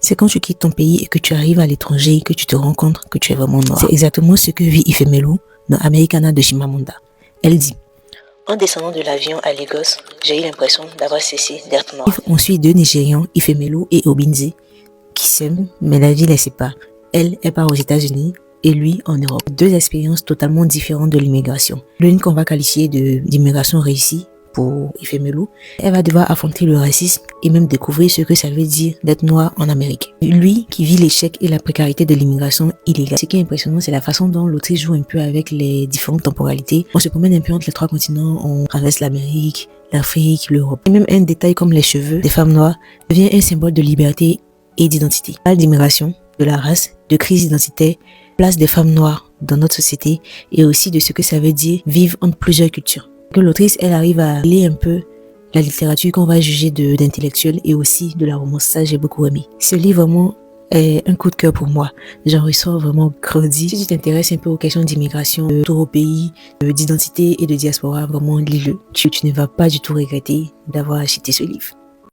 C'est quand tu quittes ton pays et que tu arrives à l'étranger que tu te rends compte que tu es vraiment noir. C'est exactement ce que vit Ifemelu dans Americana de Chimamanda. Elle dit: En descendant de l'avion à Lagos, j'ai eu l'impression d'avoir cessé d'être noir. On suit deux Nigérians, Ifemelu et Obinze, qui s'aiment, mais la vie les sépare. Elle part aux États-Unis et lui en Europe. Deux expériences totalement différentes de l'immigration. L'une qu'on va qualifier d'immigration réussie pour Ifemelu, elle va devoir affronter le racisme et même découvrir ce que ça veut dire d'être noir en Amérique. Lui qui vit l'échec et la précarité de l'immigration illégale. Ce qui est impressionnant, c'est la façon dont l'autrice joue un peu avec les différentes temporalités. On se promène un peu entre les trois continents, on traverse l'Amérique, l'Afrique, l'Europe. Et même un détail comme les cheveux des femmes noires devient un symbole de liberté et d'identité. On parle d'immigration, de la race, de crise identitaire, place des femmes noires dans notre société et aussi de ce que ça veut dire vivre entre plusieurs cultures. Que l'autrice, elle arrive à lire un peu la littérature qu'on va juger d'intellectuelle et aussi de la romance. Ça, j'ai beaucoup aimé. Ce livre, vraiment, est un coup de cœur pour moi. J'en ressors vraiment grandi. Si tu t'intéresses un peu aux questions d'immigration, de retour au pays, d'identité et de diaspora, vraiment, lis-le. Tu ne vas pas du tout regretter d'avoir acheté ce livre.